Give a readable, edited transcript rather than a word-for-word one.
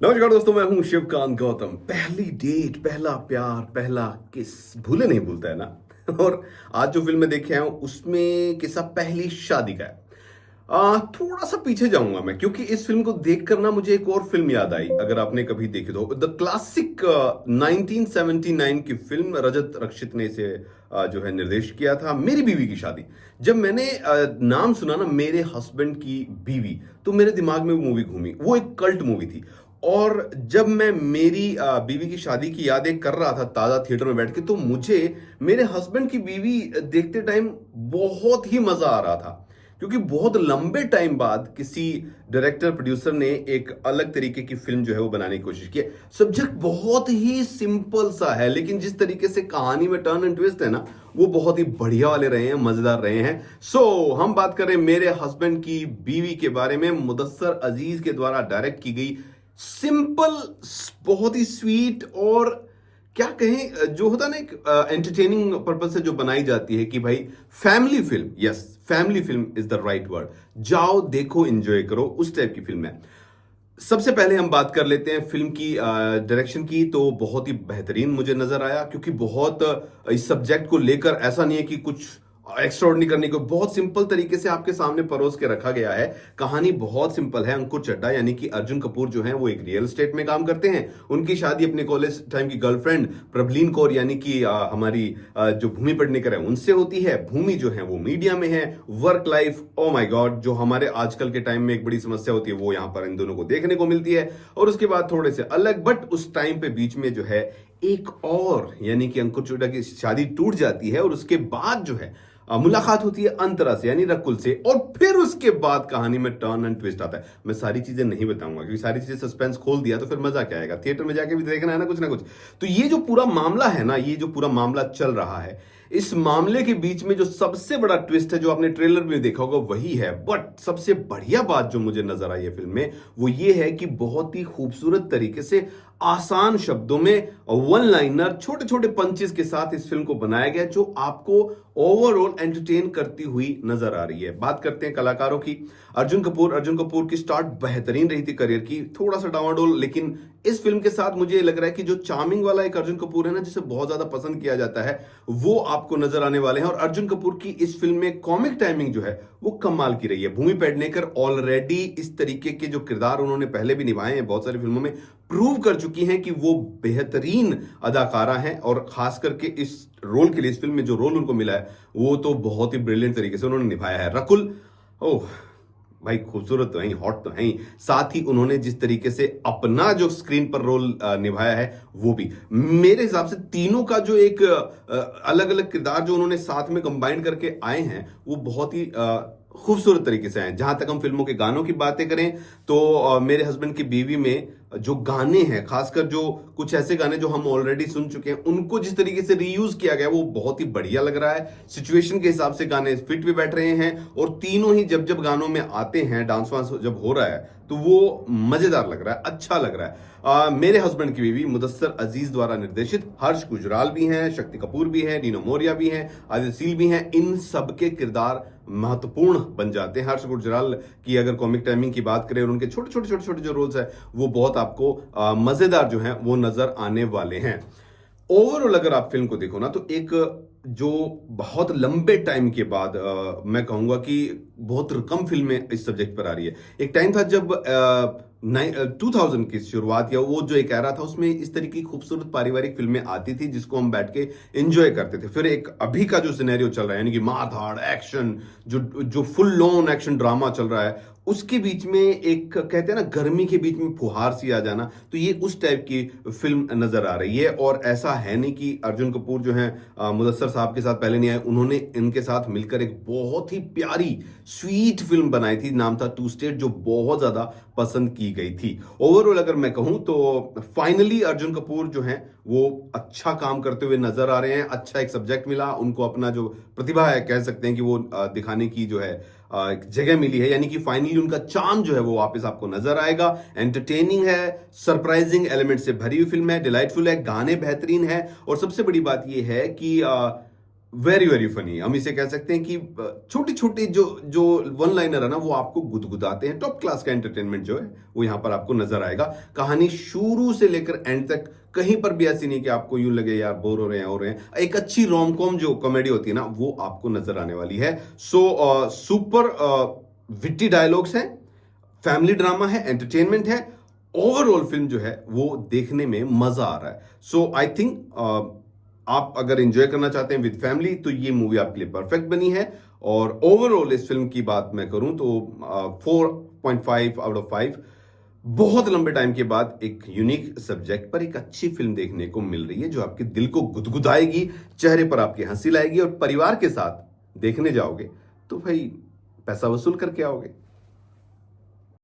नमस्कार दोस्तों, मैं हूं शिवकांत गौतम। पहली डेट, पहला प्यार, पहला किस भूले नहीं भूलता है ना। और आज जो फिल्म में देखे हैं उसमें किस्सा पहली शादी का है। थोड़ा सा पीछे जाऊंगा मैं, क्योंकि इस फिल्म को देखकर ना मुझे एक और फिल्म याद आई। अगर आपने कभी देखी तो द क्लासिक 1979 की फिल्म, रजत रक्षित ने इसे जो है निर्देश किया था, मेरी बीवी की शादी। जब मैंने नाम सुना ना, मेरे हस्बैंड की बीवी, तो मेरे दिमाग में वो मूवी घूमी। वो एक कल्ट मूवी थी। और जब मैं मेरी बीवी की शादी की यादें कर रहा था ताजा थिएटर में बैठ के, तो मुझे मेरे हस्बैंड की बीवी देखते टाइम बहुत ही मजा आ रहा था। क्योंकि बहुत लंबे टाइम बाद किसी डायरेक्टर प्रोड्यूसर ने एक अलग तरीके की फिल्म जो है वो बनाने की कोशिश की है। सब्जेक्ट बहुत ही सिंपल सा है, लेकिन जिस तरीके से कहानी में टर्न एंड ट्विस्ट है ना, वो बहुत ही बढ़िया वाले रहे हैं, मजेदार रहे हैं। हम बात करें मेरे हस्बैंड की बीवी के बारे में। मुदस्सर अजीज के द्वारा डायरेक्ट की गई सिंपल, बहुत ही स्वीट, और क्या कहें, जो होता ना एक एंटरटेनिंग पर्पज से जो बनाई जाती है कि भाई family film. Yes, family film is the right word. जाओ देखो, एंजॉय करो, उस टाइप की फिल्म है। सबसे पहले हम बात कर लेते हैं फिल्म की डायरेक्शन की। तो बहुत ही बेहतरीन मुझे नजर आया, क्योंकि बहुत इस सब्जेक्ट को लेकर ऐसा नहीं है कि कुछ एक्स्ट्राऑर्डिनरी करने को, बहुत सिंपल तरीके से आपके सामने परोस के रखा गया है। कहानी बहुत सिंपल है। अंकुर चड्ढा यानी कि अर्जुन कपूर जो हैं वो एक रियल एस्टेट में काम करते हैं। उनकी शादी अपने कॉलेज टाइम की गर्लफ्रेंड प्रभलीन कौर यानी कि हमारी जो भूमि पेडनेकर है उनसे होती है। भूमि जो है वो मीडिया में है। Work life, oh my God, जो हमारे आजकल के टाइम में एक बड़ी समस्या होती है, वो यहां पर इन दोनों को देखने को मिलती है। और उसके बाद थोड़े से अलग, बट उस टाइम पे बीच में जो है एक और, यानी कि अंकुर चड्ढा की शादी टूट जाती है, और उसके बाद जो है मुलाकात होती है अंतरा से यानी रकुल से। और फिर उसके बाद कहानी में टर्न एंड ट्विस्ट आता है। मैं सारी चीजें नहीं बताऊंगा, क्योंकि सारी चीजें सस्पेंस खोल दिया तो फिर मजा क्या आएगा। थिएटर में जाके भी देखना है ना, कुछ ना कुछ। तो ये जो पूरा मामला है ना, ये जो पूरा मामला चल रहा है, इस मामले के बीच में जो सबसे बड़ा ट्विस्ट है, जो आपने ट्रेलर में देखा होगा, वही है। बट सबसे बढ़िया बात जो मुझे नजर आई है फिल्म में, वो ये है कि बहुत ही खूबसूरत तरीके से, आसान शब्दों में, वन लाइनर, छोटे छोटे पंचेस के साथ इस फिल्म को बनाया गया, जो आपको ओवरऑल एंटरटेन करती हुई नजर आ रही है। बात करते हैं कलाकारों की। अर्जुन कपूर की स्टार्ट बेहतरीन रही थी करियर की, थोड़ा सा डावाडोल, लेकिन इस फिल्म के साथ मुझे लग रहा है कि जो चार्मिंग वाला एक अर्जुन कपूर है ना, जिसे बहुत ज्यादा पसंद किया जाता है, वो आपको नजर आने वाले हैं। और अर्जुन कपूर की इस फिल्म में कॉमिक टाइमिंग जो है वो कमाल की रही है। भूमि पेडनेकर ऑलरेडी इस तरीके के जो किरदार उन्होंने पहले भी निभाए हैं बहुत सारी फिल्मों में, प्रूव कर चुकी हैं कि वो बेहतरीन अदाकारा हैं। और खास करके इस रोल के लिए, इस फिल्म में जो रोल उनको मिला है, वो तो बहुत ही ब्रिलियंट तरीके से उन्होंने निभाया है। रकुल, ओह भाई, खूबसूरत तो है ही, हॉट तो है ही, साथ ही उन्होंने जिस तरीके से अपना जो स्क्रीन पर रोल निभाया है, वो भी मेरे हिसाब से तीनों का जो एक अलग अलग किरदार जो उन्होंने साथ में कंबाइन करके आए हैं, वो बहुत ही खूबसूरत तरीके से आए। जहां तक हम फिल्मों के गानों की बातें करें, तो मेरे हस्बैंड की बीवी में जो गाने हैं, खासकर जो कुछ ऐसे गाने जो हम ऑलरेडी सुन चुके हैं, उनको जिस तरीके से रीयूज किया गया, वो बहुत ही बढ़िया लग रहा है। सिचुएशन के हिसाब से गाने फिट भी बैठ रहे हैं, और तीनों ही जब जब गानों में आते हैं, डांस वांस जब हो रहा है, तो वो मजेदार लग रहा है, अच्छा लग रहा है। मेरे हस्बैंड की बीवी मुदस्सर अजीज द्वारा निर्देशित, हर्ष गुजराल भी हैं, शक्ति कपूर भी हैं, नीनो मोरिया भी हैं, आदित्य सील भी हैं। इन सबके किरदार महत्वपूर्ण बन जाते हैं। हर्ष गुजराल की अगर कॉमिक टाइमिंग की बात करें, और उनके छोटे छोटे छोटे छोटे जो रोल्स है, वो बहुत आपको मजेदार जो है वो नजर आने वाले हैं। ओवरऑल अगर आप फिल्म को देखो ना, तो एक जो बहुत लंबे टाइम के बाद मैं कहूंगा कि बहुत कम फिल्में इस सब्जेक्ट पर आ रही है। एक टाइम था जब 2000 की शुरुआत, या वो जो एक एरा था, उसमें इस तरीके की खूबसूरत पारिवारिक फिल्में आती थी जिसको हम बैठ के एंजॉय करते थे। फिर एक अभी का जो सिनेरियो चल रहा है, यानी कि मार धाड़ एक्शन, जो फुल लॉन एक्शन ड्रामा चल रहा है, उसके बीच में एक, कहते हैं ना, गर्मी के बीच में फुहार सी आ जाना, तो ये उस टाइप की फिल्म नजर आ रही है। और ऐसा है नहीं कि अर्जुन कपूर जो है मुदस्सर साहब के साथ पहले नहीं आए, उन्होंने इनके साथ मिलकर एक बहुत ही प्यारी स्वीट फिल्म बनाई थी, नाम था टू स्टेट, जो बहुत ज्यादा पसंद की गई थी। ओवरऑल अगर मैं कहूं तो फाइनली अर्जुन कपूर जो हैं वो अच्छा काम करते हुए नजर आ रहे हैं। अच्छा एक सब्जेक्ट मिला उनको, अपना जो प्रतिभा है, कह सकते हैं कि वो दिखाने की जो है एक जगह मिली है, यानी कि फाइनली उनका चार्म जो है वो वापस आपको नजर आएगा। एंटरटेनिंग है, सरप्राइजिंग एलिमेंट से भरी हुई फिल्म है, डिलाइटफुल है, गाने बेहतरीन है, और सबसे बड़ी बात ये है कि वेरी वेरी फनी, हम इसे कह सकते हैं कि छोटी छोटी जो जो वन लाइनर है ना, वो आपको गुदगुदाते हैं। टॉप क्लास का एंटरटेनमेंट जो है वो यहां पर आपको नजर आएगा। कहानी शुरू से लेकर एंड तक कहीं पर भी ऐसी नहीं कि आपको यूं लगे यार बोर हो रहे हैं। एक अच्छी रोम कॉम जो कॉमेडी होती है ना, वो आपको नजर आने वाली है। सो सुपर विट्टी डायलॉग्स हैं, फैमिली ड्रामा है, एंटरटेनमेंट है। ओवरऑल फिल्म जो है वो देखने में मजा आ रहा है। सो आई थिंक आप अगर एंजॉय करना चाहते हैं विद फैमिली तो ये मूवी आपके लिए परफेक्ट बनी है। और ओवरऑल इस फिल्म की बात मैं करूं तो 4.5 आउट ऑफ 5। बहुत लंबे टाइम के बाद एक यूनिक सब्जेक्ट पर एक अच्छी फिल्म देखने को मिल रही है जो आपके दिल को गुदगुदाएगी, चेहरे पर आपकी हंसी लाएगी, और परिवार के साथ देखने जाओगे तो भाई पैसा वसूल करके आओगे।